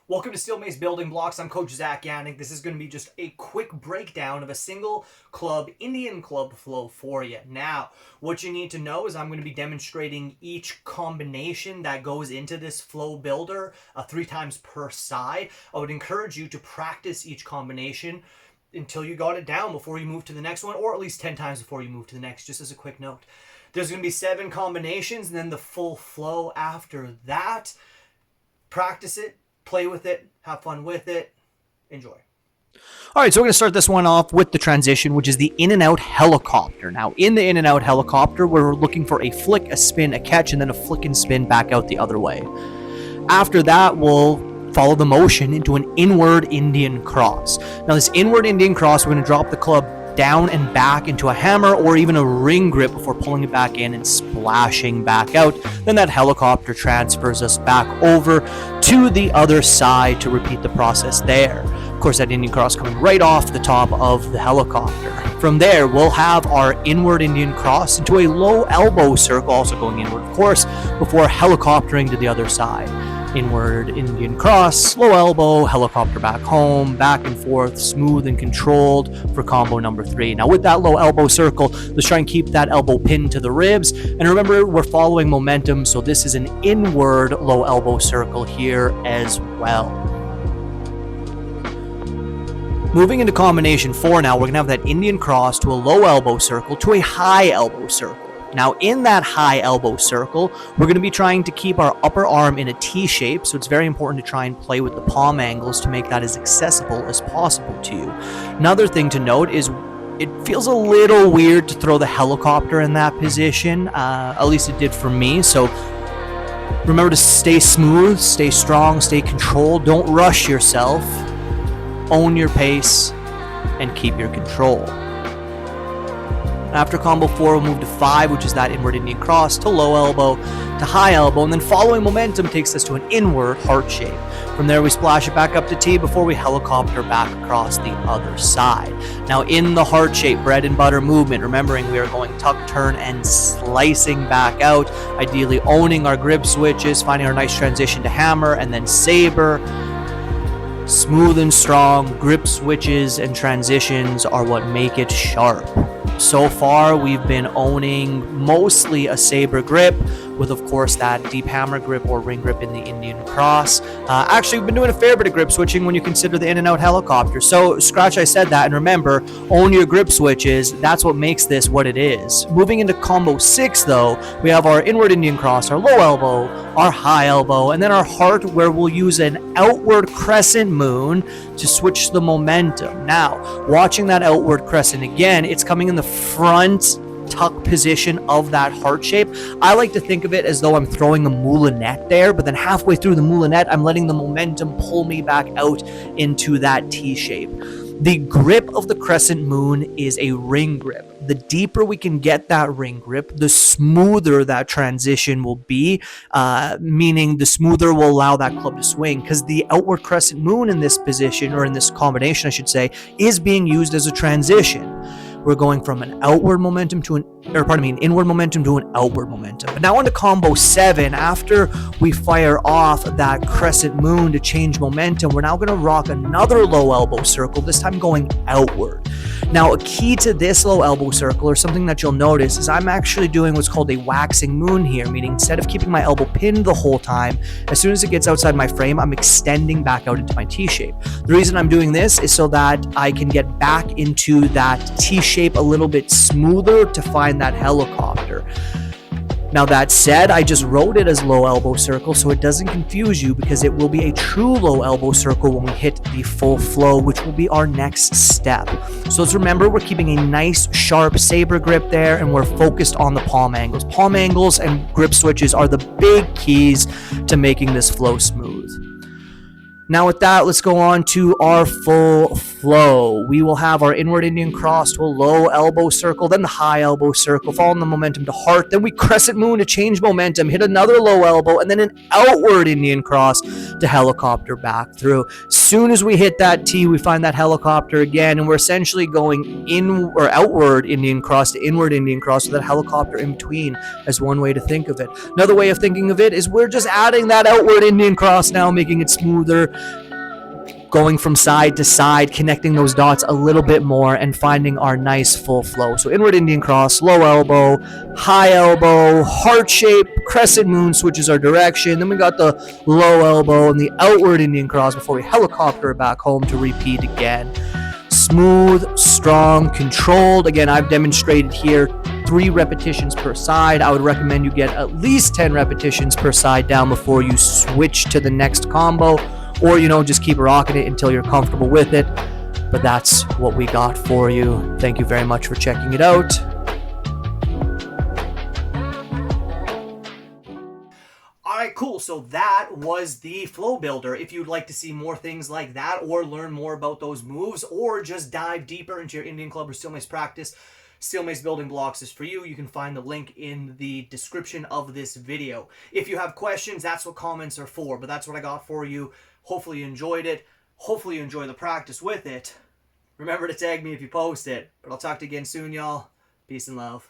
Welcome to Steel Mace Building Blocks. I'm Coach Zach Yannick. This is going to be just a quick breakdown of a single club, Indian club flow for you. Now, what you need to know is I'm going to be demonstrating each combination that goes into this flow builder 3 times per side. I would encourage you to practice each combination until you got it down before you move to the next one, or at least 10 times before you move to the next, just as a quick note. There's going to be 7 combinations and then the full flow after that. Practice it. Play with it, have fun with it, enjoy. All right, so we're going to start this one off with the transition, which is the in and out helicopter. Now, in the in and out helicopter, we're looking for a flick, a spin, a catch, and then a flick and spin back out the other way. After that, we'll follow the motion into an inward Indian cross. Now, this inward Indian cross, we're going to drop the club down and back into a hammer or even a ring grip before pulling it back in and splashing back out. Then that helicopter transfers us back over to the other side to repeat the process there. Of course, that Indian cross coming right off the top of the helicopter. From there, we'll have our inward Indian cross into a low elbow circle, also going inward, of course, before helicoptering to the other side. Inward Indian cross, low elbow, helicopter back home, back and forth, smooth and controlled for combo number 3. Now with that low elbow circle, let's try and keep that elbow pinned to the ribs. And remember, we're following momentum, so this is an inward low elbow circle here as well. Moving into combination 4 now, we're going to have that Indian cross to a low elbow circle to a high elbow circle. Now, in that high elbow circle, we're going to be trying to keep our upper arm in a T shape, so it's very important to try and play with the palm angles to make that as accessible as possible to you. Another thing to note is it feels a little weird to throw the helicopter in that position, at least it did for me, so remember to stay smooth, stay strong, stay controlled, don't rush yourself, own your pace, and keep your control. After combo 4, we'll move to 5, which is that inward Indian cross to low elbow to high elbow, and then following momentum takes us to an inward heart shape. From there, we splash it back up to T before we helicopter back across the other side. Now, in the heart shape, bread and butter movement, remembering we are going tuck, turn, and slicing back out, ideally owning our grip switches, finding our nice transition to hammer, and then saber. Smooth and strong grip switches and transitions are what make it sharp. So far, we've been owning mostly a saber grip with, of course, that deep hammer grip or ring grip in the Indian cross. Actually, we've been doing a fair bit of grip switching when you consider the in and out helicopter. So scratch I said that, and remember, own your grip switches. That's what makes this what it is. Moving into combo 6, though, we have our inward Indian cross, our low elbow, our high elbow, and then our heart, where we'll use an outward crescent moon to switch the momentum. Now, watching that outward crescent again, it's coming in the front tuck position of that heart shape. I like to think of it as though I'm throwing a moulinette there, but then halfway through the moulinette, I'm letting the momentum pull me back out into that T shape. The grip of the crescent moon is a ring grip. The deeper we can get that ring grip, the smoother that transition will be, meaning the smoother will allow that club to swing, because the outward crescent moon in this position, or in this combination, I should say, is being used as a transition. We're going from an outward momentum to an inward momentum to an outward momentum. But now on to combo 7, after we fire off that crescent moon to change momentum, we're now going to rock another low elbow circle, this time going outward. Now, a key to this low elbow circle, or something that you'll notice, is I'm actually doing what's called a waxing moon here, meaning instead of keeping my elbow pinned the whole time, as soon as it gets outside my frame, I'm extending back out into my T shape. The reason I'm doing this is so that I can get back into that T shape a little bit smoother to find that helicopter. Now, that said, I just wrote it as low elbow circle so it doesn't confuse you, because it will be a true low elbow circle when we hit the full flow, which will be our next step. So let's remember, we're keeping a nice sharp saber grip there, and we're focused on the palm angles. Palm angles and grip switches are the big keys to making this flow smooth. Now with that, let's go on to our full flow. We will have our inward Indian cross to a low elbow circle, then the high elbow circle, following the momentum to heart. Then we crescent moon to change momentum, hit another low elbow, and then an outward Indian cross to helicopter back through. Soon as we hit that T, we find that helicopter again, and we're essentially going in or outward Indian cross to inward Indian cross with that helicopter in between as one way to think of it. Another way of thinking of it is we're just adding that outward Indian cross now, making it smoother, going from side to side, connecting those dots a little bit more and finding our nice full flow. So inward Indian cross, low elbow, high elbow, heart shape, crescent moon switches our direction. Then we got the low elbow and the outward Indian cross before we helicopter back home to repeat again. Smooth, strong, controlled. Again, I've demonstrated here 3 repetitions per side. I would recommend you get at least 10 repetitions per side down before you switch to the next combo, or just keep rocking it until you're comfortable with it. But that's what we got for you. Thank you very much for checking it out. Alright, cool. So that was the flow builder. If you'd like to see more things like that, or learn more about those moves, or just dive deeper into your Indian club or Steel Mace practice, Steel Mace Building Blocks is for you. You can find the link in the description of this video. If you have questions, that's what comments are for. But that's what I got for you. Hopefully you enjoyed it. Hopefully you enjoy the practice with it. Remember to tag me if you post it. But I'll talk to you again soon, y'all. Peace and love.